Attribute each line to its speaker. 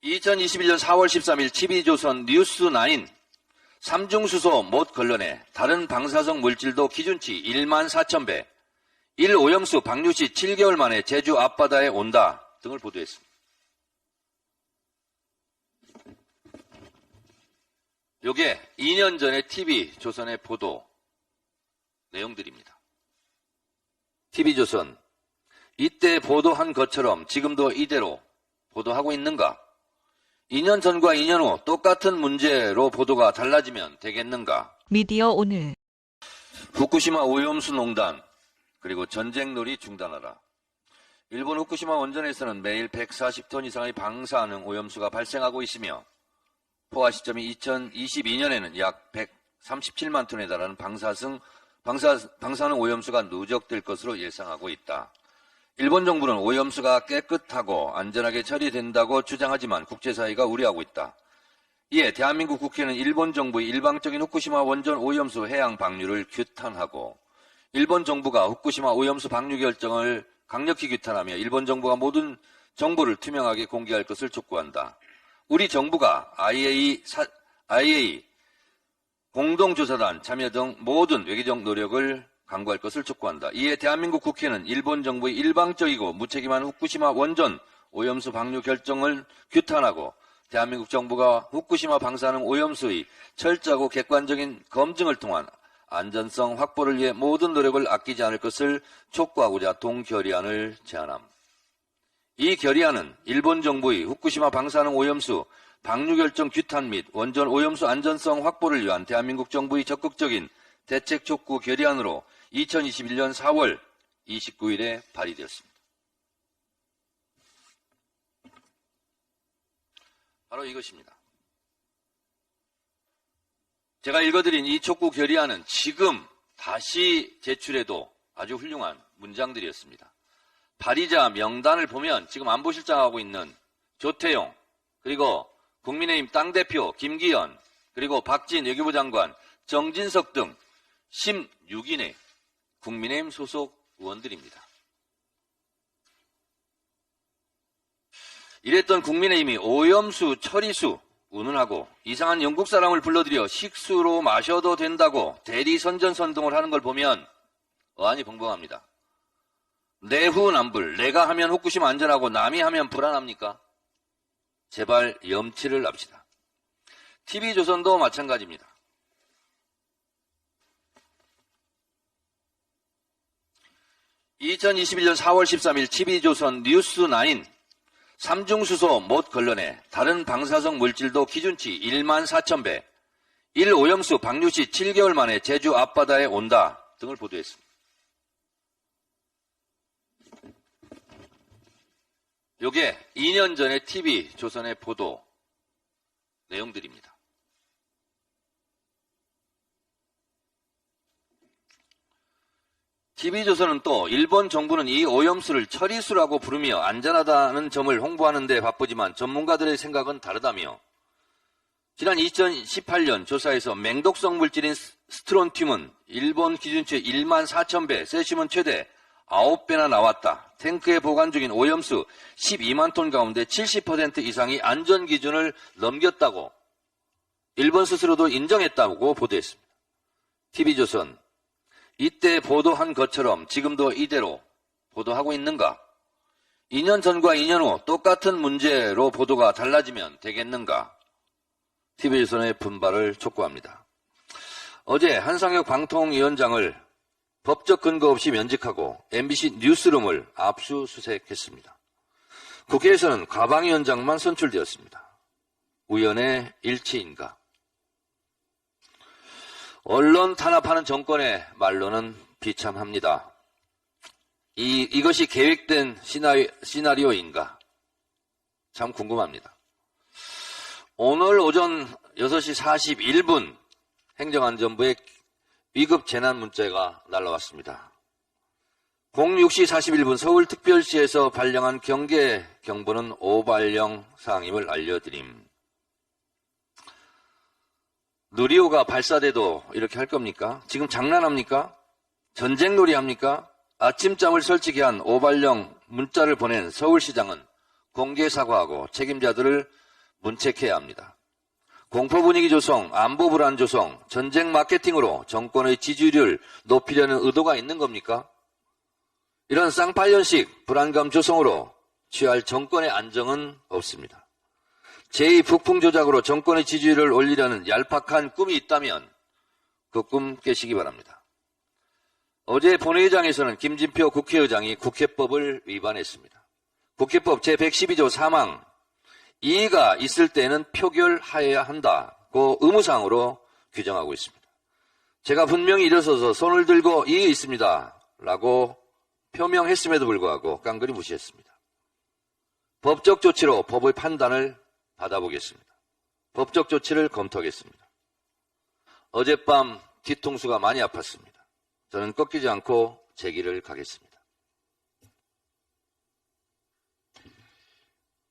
Speaker 1: 2021년 4월 13일 TV조선 뉴스9 삼중수소 못 걸러내 다른 방사성 물질도 기준치 14,000배 1오염수 방류 시 7개월 만에 제주 앞바다에 온다 등을 보도했습니다. 요게 2년 전에 TV조선의 보도 내용들입니다. TV조선, 이때 보도한 것처럼 지금도 이대로 보도하고 있는가? 2년 전과 2년 후 똑같은 문제로 보도가 달라지면 되겠는가?
Speaker 2: 미디어 오늘.
Speaker 1: 후쿠시마 오염수 농단, 그리고 전쟁놀이 중단하라. 일본 후쿠시마 원전에서는 매일 140톤 이상의 방사능 오염수가 발생하고 있으며 포화 시점이 2022년에는 약 137만 톤에 달하는 방사능 오염수가 누적될 것으로 예상하고 있다. 일본 정부는 오염수가 깨끗하고 안전하게 처리된다고 주장하지만 국제사회가 우려하고 있다. 이에 대한민국 국회는 일본 정부의 일방적인 후쿠시마 원전 오염수 해양 방류를 규탄하고 일본 정부가 후쿠시마 오염수 방류 결정을 강력히 규탄하며 일본 정부가 모든 정보를 투명하게 공개할 것을 촉구한다. 우리 정부가 IAEA 공동조사단 참여 등 모든 외교적 노력을 강구할 것을 촉구한다. 이에 대한민국 국회는 일본 정부의 일방적이고 무책임한 후쿠시마 원전 오염수 방류 결정을 규탄하고 대한민국 정부가 후쿠시마 방사능 오염수의 철저하고 객관적인 검증을 통한 안전성 확보를 위해 모든 노력을 아끼지 않을 것을 촉구하고자 동결의안을 제안함. 이 결의안은 일본 정부의 후쿠시마 방사능 오염수 방류 결정 규탄 및 원전 오염수 안전성 확보를 위한 대한민국 정부의 적극적인 대책 촉구 결의안으로 2021년 4월 29일에 발의되었습니다. 바로 이것입니다. 제가 읽어드린 이 촉구 결의안은 지금 다시 제출해도 아주 훌륭한 문장들이었습니다. 발의자 명단을 보면 지금 안보실장하고 있는 조태용, 그리고 국민의힘 당대표 김기현, 그리고 박진 외교부 장관, 정진석 등 16인의 국민의힘 소속 의원들입니다. 이랬던 국민의힘이 오염수 처리수 운운하고 이상한 영국 사람을 불러들여 식수로 마셔도 된다고 대리 선전선동을 하는 걸 보면 어안이 벙벙합니다. 내후남불, 내가 하면 후쿠시마 안전하고 남이 하면 불안합니까? 제발 염치를 납시다. TV조선도 마찬가지입니다. 2021년 4월 13일 TV조선 뉴스9 삼중수소 못 걸러내 다른 방사성 물질도 기준치 14,000배 1오염수 방류 시 7개월 만에 제주 앞바다에 온다 등을 보도했습니다. 요게 2년 전에 TV조선의 보도 내용들입니다. TV조선은 또 일본 정부는 이 오염수를 처리수라고 부르며 안전하다는 점을 홍보하는 데 바쁘지만 전문가들의 생각은 다르다며 지난 2018년 조사에서 맹독성 물질인 스트론튬은 일본 기준치 14,000배, 세슘은 최대 9배나 나왔다. 탱크에 보관 중인 오염수 12만 톤 가운데 70% 이상이 안전기준을 넘겼다고 일본 스스로도 인정했다고 보도했습니다. TV조선, 이때 보도한 것처럼 지금도 이대로 보도하고 있는가? 2년 전과 2년 후 똑같은 문제로 보도가 달라지면 되겠는가? TV조선의 분발을 촉구합니다. 어제 한상혁 방통위원장을 법적 근거 없이 면직하고 MBC 뉴스룸을 압수수색했습니다. 국회에서는 가방위원장만 선출되었습니다. 우연의 일치인가? 언론 탄압하는 정권의 말로는 비참합니다. 이것이 계획된 시나리오인가? 참 궁금합니다. 오늘 오전 6시 41분 행정안전부의 위급 재난 문자가 날라왔습니다. 06시 41분 서울특별시에서 발령한 경계 경보는 오발령 사항임을 알려드림. 누리호가 발사돼도 이렇게 할 겁니까? 지금 장난합니까? 전쟁놀이 합니까? 아침잠을 설치게 한 오발령 문자를 보낸 서울시장은 공개 사과하고 책임자들을 문책해야 합니다. 공포 분위기 조성, 안보 불안 조성, 전쟁 마케팅으로 정권의 지지율을 높이려는 의도가 있는 겁니까? 이런 쌍팔년식 불안감 조성으로 취할 정권의 안정은 없습니다. 제2북풍 조작으로 정권의 지지율을 올리려는 얄팍한 꿈이 있다면 그 꿈 깨시기 바랍니다. 어제 본회의장에서는 김진표 국회의장이 국회법을 위반했습니다. 국회법 제112조 3항 이의가 있을 때는 표결하여야 한다고 의무사항으로 규정하고 있습니다. 제가 분명히 일어서서 손을 들고 이의 있습니다 라고 표명했음에도 불구하고 깡그리 무시했습니다. 법적 조치로 법의 판단을 받아보겠습니다. 법적 조치를 검토하겠습니다. 어젯밤 뒤통수가 많이 아팠습니다. 저는 꺾이지 않고 제 길을 가겠습니다.